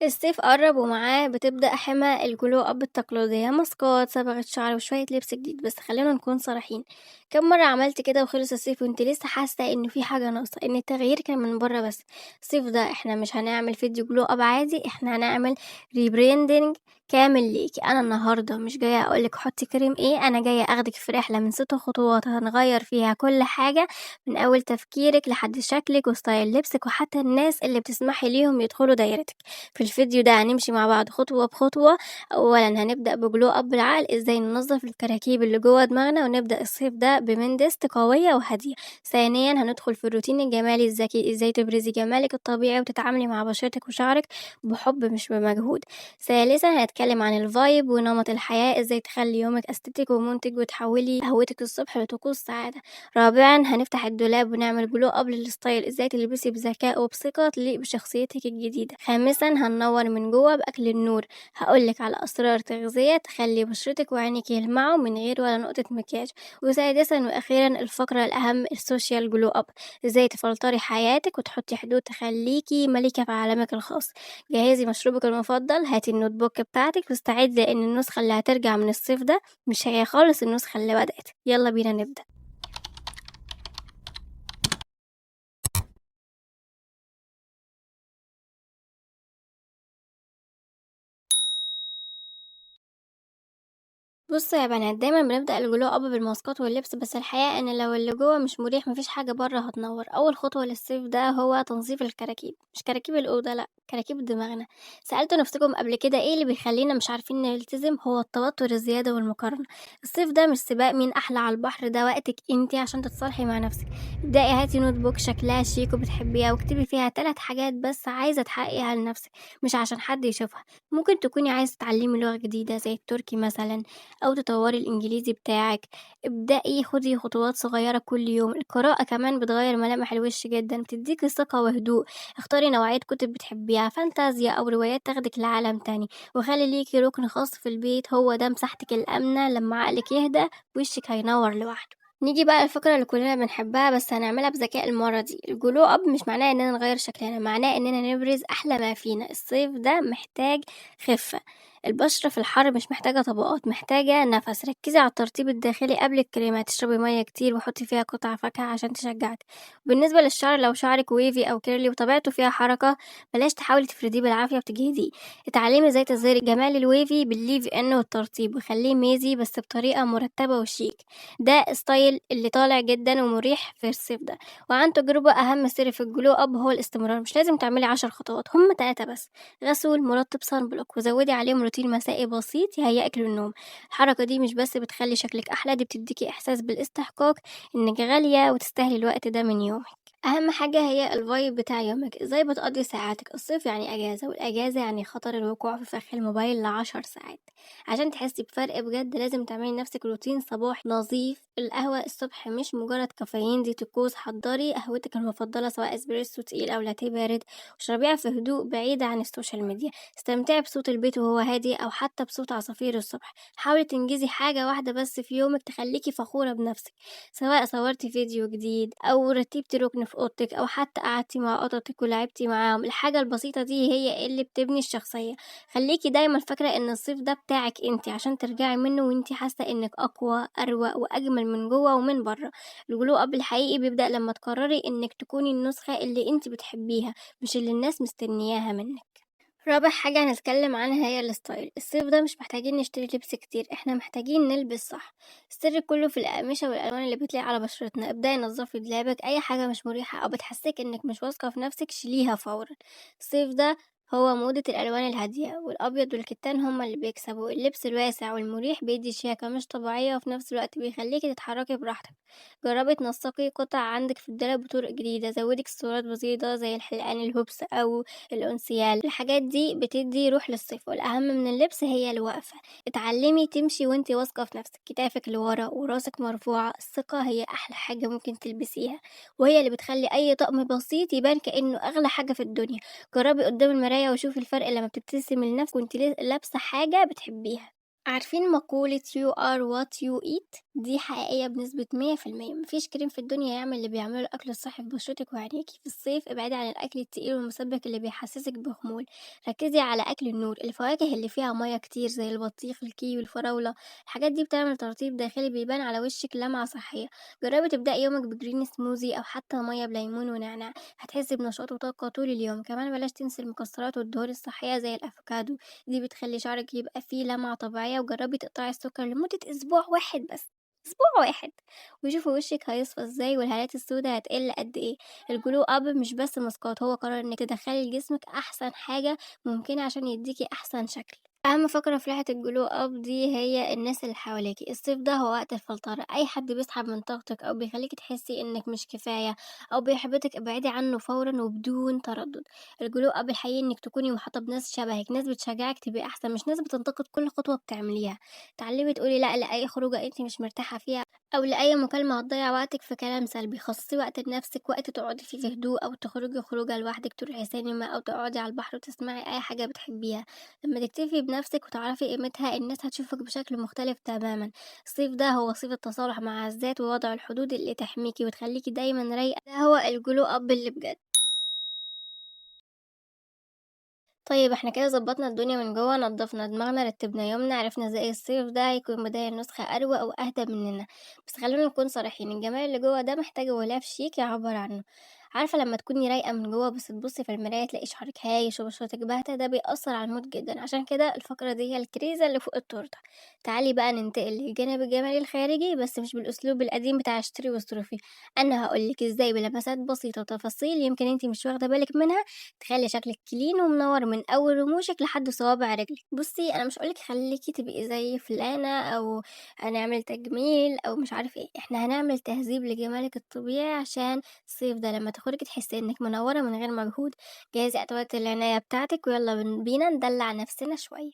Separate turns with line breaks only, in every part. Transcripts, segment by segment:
الصيف قرب ومعاه بتبدأ حمى الجلو اب التقليدية، ماسكات، صبغة شعر، وشوية لبس جديد. بس خلينا نكون صريحين، كم مرة عملت كده وخلص الصيف وانت لسه حاسة ان في حاجة ناقصة، ان التغيير كان من بره بس؟ الصيف ده احنا مش هنعمل فيديو جلو اب عادي، احنا هنعمل ريبراندنج كامل ليكي. انا النهارده مش جايه اقولك حطي كريم ايه، انا جايه اخدك في رحله من 6 خطوات هنغير فيها كل حاجه، من اول تفكيرك لحد شكلك وستايل لبسك وحتى الناس اللي بتسمحي ليهم يدخلوا دايرتك. في الفيديو ده هنمشي مع بعض خطوة بخطوة. أولا هنبدأ بجلو أب العقل، ازاي ننظف الكراكيب اللي جوه دماغنا ونبدأ الصيف ده بمندست قوية وهادية. ثانيا هندخل في الروتين الجمالي الذكي، ازاي تبرزي جمالك الطبيعي وتتعاملي مع بشرتك وشعرك بحب مش بمجهود. ثالثا هنتكلم عن الفايب ونمط الحياة، ازاي تخلي يومك استيتيك ومنتج وتحولي قهوتك الصبح لطقوس سعادة. رابعا هنفتح الدولاب ونعمل جلو اب للستايل، ازاي تلبسي بذكاء وبثقة تليق بشخصيتك الجديدة. خامسا هننور من جوه بأكل النور، هقولك على أسرار تغذية تخلي بشرتك وعينك يلمعوا من غير ولا نقطة مكياج. وسادسا وأخيرا الفقرة الأهم، السوشيال جلو اب، ازاي تفلتري حياتك وتحطي حدود تخليكي ملكة في عالمك الخاص. جهزي مشروبك المفضل، هاتي النوت بوك بتاعتك واستعدي، لأن النسخة اللي هترجع من الصيف ده مش هي خالص النسخة اللي بدأت. يلا بينا نبدأ. بص يا بنات، دايما بنبدأ الجلو اب بالماسكات واللبس، بس الحقيقة ان لو اللي جوه مش مريح مفيش حاجة بره هتنور. اول خطوة للصيف ده هو تنظيف الكراكيب، مش كراكيب الأوضة، لا كراكيب دماغنا. سألتوا نفسكم قبل كده ايه اللي بيخلينا مش عارفين نلتزم؟ هو التوتر الزيادة والمقارنة. الصيف ده مش سباق مين احلى على البحر، ده وقتك انتي عشان تتصالحي مع نفسك. ابدأي، هاتي نوت بوك شكلها شيك وبتحبيها واكتبي فيها 3 حاجات بس عايزة تحققيها لنفسك، مش عشان حد يشوفها. ممكن تكوني عايزة تتعلمي لغة جديدة زي التركي مثلا، أو تطوري الإنجليزي بتاعك. ابدأي خدي خطوات صغيرة كل يوم. القراءة كمان بتغير ملامح الوش جدا، بتديكي ثقة وهدوء. اختاري نوعية كتب بتحبيها، فانتازيا أو روايات تاخدك لعالم تاني. وخلي ليكي ركن خاص في البيت، هو ده مساحتك الآمنة. لما عقلك يهدى وشك هينور لوحده. نيجي بقى الفكرة اللي كلنا بنحبها بس هنعملها بذكاء المرة دي. الجلو اب مش معناه اننا نغير شكلنا، معناه اننا نبرز احلى ما فينا. الصيف ده محتاج خفة، البشرة في الحر مش محتاجة طبقات، محتاجة نفس. ركزي على الترطيب الداخلي قبل الكريمات، تشربي مية كتير وحطي فيها قطع فاكهة عشان تشجعك. بالنسبة للشعر، لو شعرك ويفي او كيرلي وطبيعته فيها حركة، بلاش تحاولي تفرديه بالعافية وتجهديه. اتعلمي ازاي تظهري جمال الويفي بالليف ان والترطيب، وخليه ميزي بس بطريقة مرتبة وشيك. ده ستايل اللي طالع جدا ومريح في الصيف ده. وعن تجربة، أهم سر في الجلو أب هو الاستمرار، مش لازم تعملي 10 خطوات، هم 3 بس: غسول، مرطب، صن بلوك، وزودي عليهم روتين مسائي بسيط يهيئك للنوم. الحركة دي مش بس بتخلي شكلك أحلى، دي بتديكي إحساس بالاستحقاق، إنك غالية وتستاهلي الوقت ده من يومك. أهم حاجة هي الفايب بتاع يومك، ازاي بتقضي ساعاتك. الصيف يعني أجازة، والأجازة يعني خطر الوقوع في فخ الموبايل ل10 ساعات. عشان تحسي بفرق بجد لازم تعملي لنفسك روتين صباحي نظيف. القهوة الصبح مش مجرد كافيين، دي طقوس. حضري قهوتك المفضلة، سواء اسبريسو تقيل أو لاتيه بارد، واشربيها في هدوء بعيد عن السوشيال ميديا. استمتعي بصوت البيت وهو هادي، أو حتى بصوت عصافير الصبح. حاولي تنجزي حاجة واحدة بس في يومك تخليكي فخورة بنفسك، سواء صورتي فيديو جديد أو رتبتي ركن في أوضتك أو حتى قعدتي مع قططك ولعبتي معاهم. الحاجة البسيطة دي هي اللي بتبني الشخصية. خليكي دايما فاكرة ان الصيف ده بتاعك انتي، عشان ترجعي منه وانتي حاسة انك اقوى، اروق، واجمل من جوه ومن بره. الجلو اب الحقيقي بيبدأ لما تقرري انك تكوني النسخة اللي انتي بتحبيها، مش اللي الناس مستنياها منك. رابع حاجة هنتكلم عنها هي الستايل. الصيف ده مش محتاجين نشتري لبس كتير، احنا محتاجين نلبس صح. السر كله في الأقمشة والألوان اللي بتليق على بشرتنا. ابدأي نظفي دولابك، أي حاجة مش مريحة أو بتحسسك إنك مش واثقة في نفسك شيليها فورا. الصيف ده هو موضة الألوان الهادية، والأبيض والكتان هما اللي بيكسبوا. اللبس الواسع والمريح بيدي شياكة مش طبيعية، وفي نفس الوقت بيخليكي تتحركي براحتك. جربي تنسقي قطع عندك في الدولاب بطرق جديدة، زودي اكسسوارات بسيطة زي الحلقان الهوبس أو الأنسيال. الحاجات دي بتدي روح للصيف. والأهم من اللبس هي الوقفة، اتعلمي تمشي وانتي واثقة في نفسك، كتافك لورا وراسك مرفوعة. الثقة هي أحلى حاجة ممكن تلبسيها، وهي اللي بتخلي أي طقم بسيط يبان كأنه أغلى حاجة في الدنيا. جربي قدام المراية وشوفي الفرق لما بتبتسمي لنفسك وانتي لابسة حاجة بتحبيها. عارفين مقولة you are what you eat؟ دي حقيقية بنسبة 100%. مفيش كريم في الدنيا يعمل اللي بيعمله الأكل الصحي في بشرتك وعينيكي. في الصيف ابعدي عن الأكل التقيل والمسبك اللي بيحسسك بخمول، ركزي على أكل النور، الفواكه اللي فيها مية كتير زي البطيخ الكيوي الفراولة. الحاجات دي بتعمل ترطيب داخلي بيبان على وشك لمعة صحية. جربي تبدأي يومك بجرين سموزي أو حتى مية بليمون ونعناع، هتحسي بنشاط وطاقة طول اليوم. كمان بلاش تنسي المكسرات والدهون الصحية زي الأفوكادو، دي بتخلّي شعرِك يبقى فيه لمعة طبيعية. وجرّبي تقطعي السكر لمدة أسبوع واحد بس، أسبوع واحد، وشوفي وشِك هيصفى إزاي والهالات السودا هتقِل قد إيه. الglow up مش بس ماسكات، هو قرار إنِّك تدخّلي لجسمِك أحسن حاجة ممكنة عشان يدّيكِ أحسن شكل. أهم فقرة في رحلة الglow up دي هي الناس اللي حواليكِ. الصيف ده هو وقت الفلترة، أي حد بيسحب من طاقتِك أو بيخلّيكِ تحسّي إنِّك مش كفاية أو بيحبطِك ابعدي عنّه فورًا وبدون تردُّد. الجلو أب الحقيقي إنِّك تكوني محاطة بناس شبهِك، ناس بتشجعِك تبقي أحسن، مش ناس بتنتقد كل خطوة بتعمليها. اتعلمي تقولي لأ لأي خروجة أنتِ مش مرتاحة فيها، أو لأي مكالمة هتضيّع وقتِك في كلام سلبي. خصصي وقت لنفسِك، وقت تقعدي فيه في هدوء، أو تخرجي خروجة لوحدِك، تروحي سينما أو تقعدي على البحر وتسمعي أي حاجة بتحبيها. لمّا تكتفي بنفسِك وتعرفي قيمتها، الناس هتشوفِك بشكل مختلف تمامًا. الصيف ده هو صيف التصالح مع الذات ووضع الحدود اللي تحميكِ وتخلّيكِ دايمًا رايقة، ده هو الجلو أب اللي بجد. طيب إحنا كده ضبّطنا الدنيا من جوّه، نضّفنا دماغنا، رتّبنا يومنا، عرفنا إزاي الصيف ده هيكون بداية لنسخة أروق وأهدى مننا. بس خلّونا نكون صريحين، الجمال اللي جوّه ده محتاج غلاف شيك يعبّر عنه. عارفة لمّا تكوني رايقة من جوّه بس تبُصّي في المراية تلاقي شعرِك هايش وبشرتِك باهتة، ده بيأثّر على الmood جدًا. عشان كده الفقرة دي هي الكريزة اللي فوق التورتة. تعالي بقى ننتقل للجانب الجمالي الخارجي، بس مش بالأسلوب القديم بتاع اشتري واصرفي. أنا هاقول لِك إزاي بلمسات بسيطة وتفاصيل يمكن أنتِ مش واخدة بالِك منها تخلّي شكلِك clean ومنوّر من أول رموشِك لحد صوابع رجلِك. بُصّي، أنا مش هاقول لِك خلّيكِ تبقي زي فلانة أو هنعمل تجميل أو مش عارف إيه، إحنا هنعمل تهذيب لجمالِك الطبيعي عشان الصيف ده لمّا تخرجي تحسّي إنِّك منوّرة من غير مجهود. جهّزي أدوات العناية بتاعتِك ويالّا بينا ندلّع نفسنا شوية.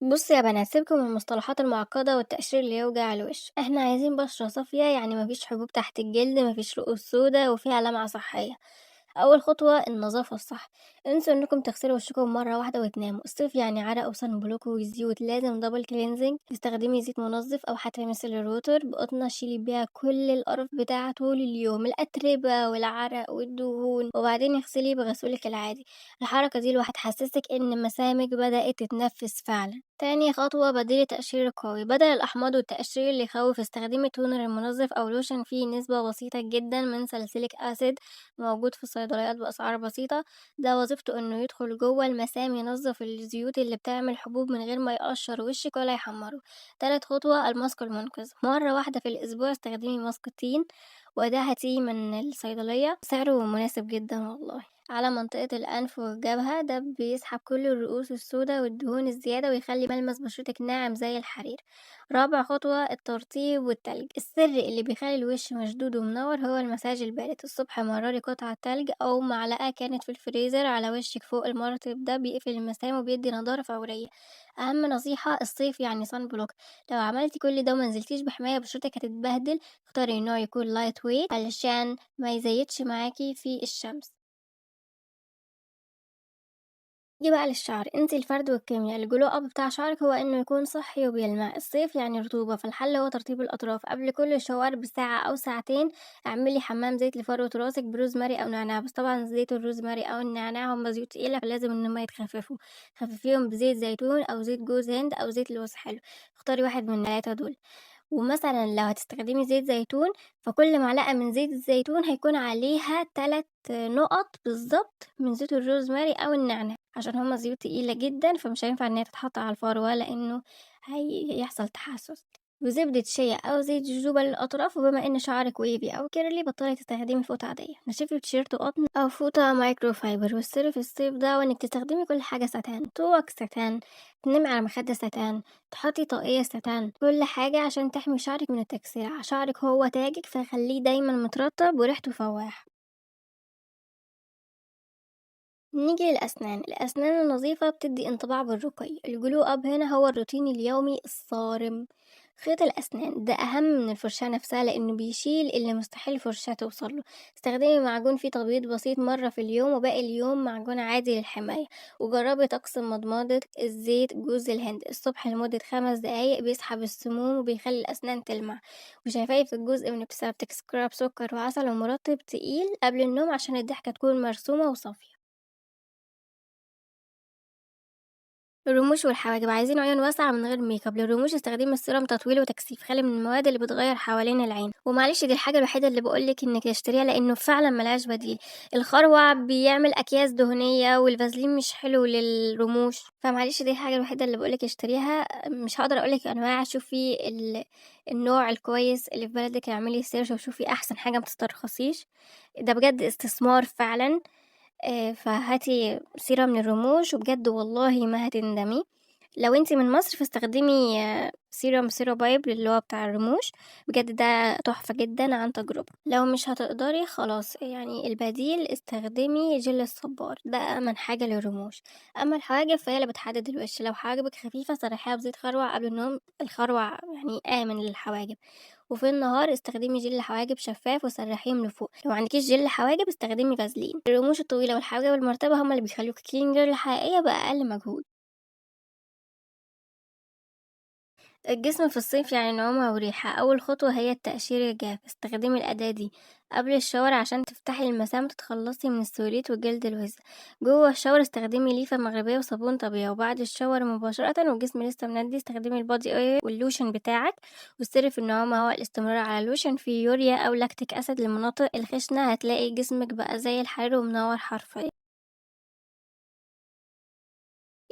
بُصّي يا بنات، سيبكم من المصطلحات المعقدة والتقشير اللي يوجع الوش، إحنا عايزين بشرة صافية، يعني ما فيش حبوب تحت الجلد، ما فيش رؤوس سودا، وفيها لمعة صحية. أول خطوة النظافة الصح، انسوا إنكم تغسلوا وشكم مرة واحدة وتناموا. الصيف يعني عرق وصن بلوك وزيوت، لازم دبل كلينزنج. استخدمي زيت منظف أو حتى مثل الروتر بقطنة شيلي بيها كل القرف بتاع طول اليوم، الأتربة والعرق والدهون، وبعدين اغسلي بغسولك العادي. الحركة دي لوحدها هتحسسك إن مسامك بدأت تتنفس فعلا. تاني خطوة بديل التقشير القوي، بدل الأحماض والتقشير اللي يخوف استخدمي تونر المنظف أو لوشن فيه نسبة بسيطة جدا من ساليسيليك أسيد، موجود في الصيدليات بأسعار بسيطة. ده وظيفته إنه يدخل جوه المسام ينظف الزيوت اللي بتعمل حبوب من غير ما يقشر وشك ولا يحمره. تالت خطوة الماسك المنقذ، مرة واحدة في الأسبوع استخدمي ماسك تين، وده هاتيه من الصيدلية، سعره مناسب جدا والله، على منطقة الأنف والجبهة. ده بيسحب كل الرؤوس السوداء والدهون الزيادة ويخلي ملمس بشرتك ناعم زي الحرير. رابع خطوة الترطيب والتلج، السر اللي بيخلي الوش مشدود ومنور هو المساج البارد. الصبح مرري قطعة تلج أو معلقة كانت في الفريزر على وشك فوق المرطب، ده بيقفل المسام وبيدي نضارة فورية. أهم نصيحة، الصيف يعني صن بلوك، لو عملتي كل ده ومنزلتيش بحماية بشرتك هتتبهدل. اختاري نوع يكون لايت ويت علشان ما يزيدش معاكي في الشمس. نيجي بقى للشعر، انتي الفرد والكيمياء. الجلو اب بتاع شعرك هو انه يكون صحي وبيلمع. الصيف يعني رطوبة، فالحل هو ترطيب الاطراف قبل كل شاور بساعة او ساعتين. اعملي حمام زيت لفروة راسك بروزماري او نعناع، بس طبعا زيت الروزماري او النعناع هما زيوت تقيلة فلازم ان هما يتخففوا. خففيهم بزيت زيتون او زيت جوز هند او زيت لوز حلو، اختاري واحد من التلاتة دول. ومثلًا لو هتستخدمي زيت زيتون، فكل معلقة من زيت الزيتون هيكون عليها 3 نقط بالضبط من زيت الروزماري أو النعناع، عشان هُم زيوت تقيلة جدًا، فمش هينفع إن هي تتحط على الفروة لإنه هيحصل تحسُّس. وزبدة شيا أو زيت جوجوبا للأطراف. وبما إن شعرِك wavy أو curly بطّلي تستخدمي فوطة عادية، نشّفي بتيشيرت قطن أو فوطة microfiber. والسر في الصيف ده هو إنِّك تستخدمي كل حاجة ستان، طُوَق ستان، تنامي على مخدة ستان، تحطي طاقية ستان، كل حاجة عشان تحمي شعرك من التكسير. شعرك هو تاجك فخليه دايما مترطب وريحته فواح. نيجي للأسنان، الأسنان النظيفة بتدي انطباع بالرقي. الجلو اب هنا هو الروتين اليومي الصارم. خيط الأسنان ده أهم من الفرشاة نفسها لأنه بيشيل اللي مستحيل الفرشاة توصل له. استخدمي معجون فيه تبييض بسيط مرة في اليوم وباقي اليوم معجون عادي للحماية. وجربي طقس مضمضة الزيت جوز الهند الصبح لمدة 5 دقايق بيسحب السموم وبيخلي الأسنان تلمع. وشفايف الجزء من ابتسامتك سكراب سكر وعسل ومرطب تقيل قبل النوم عشان الضحكة تكون مرسومة وصافية. الرموش والحواجب عايزين عيون واسعة من غير ميك اب. للرموش استخدمي السيرم تطويل وتكثيف خالي من المواد اللي بتغير حوالين العين. ومعلش دي الحاجة الوحيدة اللي بقولك انك تشتريها لانه فعلا ملهاش بديل. الخروع بيعمل اكياس دهنية والفازلين مش حلو للرموش، فمعلش دي الحاجة الوحيدة اللي بقولك اشتريها. مش هقدر اقولك انواع، شوفي النوع الكويس اللي في بلدك، اعملي سيرش وشوفي احسن حاجة متسترخصيش. ده بجد استثمار فعلا. فهاتي سيرم للرموش وبجد والله ما هتندمي. لو انتي من مصر فاستخدمي سيرم سيرابايب اللي هو بتاع الرموش، بجد ده تحفة جدا عن تجربة. لو مش هتقدري خلاص يعني البديل استخدمي جل الصبار، ده أأمن حاجة للرموش. أما الحواجب فهي اللي بتحدد الوش، لو حواجبك خفيفة سرحيها بزيت خروع قبل النوم، الخروع يعني آمن للحواجب. وفي النهار استخدمي جل حواجب شفاف وسرحيهم لفوق. لو معندكيش جل حواجب استخدمي فازلين. الرموش الطويلة والحواجب المرتبة هما اللي بيخلوك كلين جيرل الحقيقية بأقل مجهود. الجسم في الصيف يعني نعومة وريحة. أول خطوة هي التقشير الجاف. استخدمي الأداة دي قبل الشاور عشان تفتحي المسام وتتخلصي من السوليت وجلد الوز. جوه الشاور استخدمي ليفة مغربية وصابون طبيعي. وبعد الشاور مباشرة والجسم لسه مندي استخدمي البادي اويل واللوشن بتاعك. والسر في النعومة هو الاستمرار على اللوشن فيه يوريا أو لاكتيك أسيد للمناطق الخشنة، هتلاقي جسمك بقى زي الحرير ومنور حرفيا.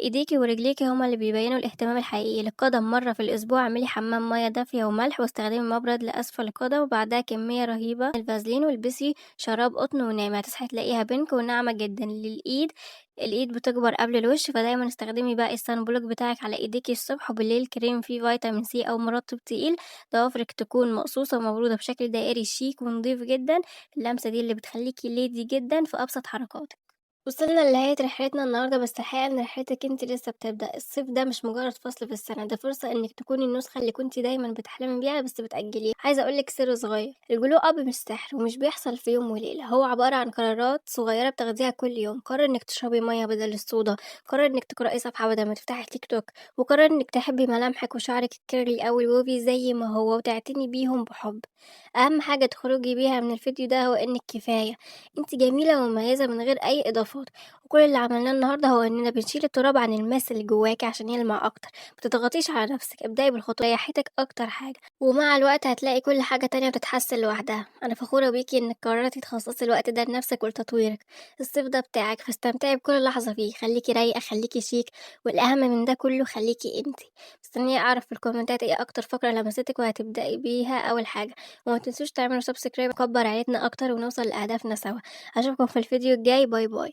ايديكي ورجليكي هما اللي بيبينوا الاهتمام الحقيقي. للقدم مرة في الأسبوع اعملي حمام مية دافية وملح واستخدمي مبرد لأسفل القدم وبعدها كمية رهيبة من الفازلين والبسي شراب قطن ونامي، هتصحي تلاقيها بينك وناعمة جدا. للإيد، الإيد بتكبر قبل الوش، فدايما استخدمي بقى الصن بلوك بتاعك على ايديكي الصبح، وبالليل كريم فيه فيتامين سي أو مرطب تقيل. ضوافرك تكون مقصوصة ومبرودة بشكل دائري شيك ونضيف جدا. اللمسة دي اللي بتخليكي ليدي جدا في أبسط حركاتك. وصلنا لنهاية رحلتنا النهاردة، بس الحقيقة ان رحلتك انت لسه بتبدأ. الصيف ده مش مجرد فصل في السنة، ده فرصة انك تكوني النسخة اللي كنتي دايما بتحلمي بيها بس بتأجليها. عايزة اقولك سر صغير، الجلو اب مش سحر ومش بيحصل في يوم وليلة، هو عبارة عن قرارات صغيرة بتاخديها كل يوم. قرر انك تشربي مية بدل الصودا، قرر انك تقرأي صفحة بدل ما تفتحي تيك توك، وقرر انك تحبي ملامحك وشعرك الكيرلي او الوفي زي ما هو وتعتني بيهم بحب. اهم حاجة تخرجي بيها من الفيديو ده هو انك كفاية، انت جميلة ومميزة من غير اي اضافات. وكل اللي عملناه النهارده هو اننا بنشيل التراب عن الماس اللي جواكي عشان يلمع اكتر. متضغطيش على نفسك، ابدأي بالخطوة ريحتك اكتر حاجة، ومع الوقت هتلاقي كل حاجة تانية بتتحسن لوحدها. انا فخورة بيكي انك قررتي تخصصي الوقت ده لنفسك ولتطويرك. الصيف ده بتاعك، فاستمتعي بكل لحظة فيه. خليكي رايقة، خليكي شيك، والاهم من ده كله خليكي انتي. مستنية اعرف في الكومنتات ايه اكتر فقرة لمستك وهتبدأي بيها اول حاجة. وما تنسوش تعملوا سبسكرايب، نكبر عيلتنا اكتر ونوصل لاهدافنا سوا. اشوفكم في الفيديو الجاي، باي باي.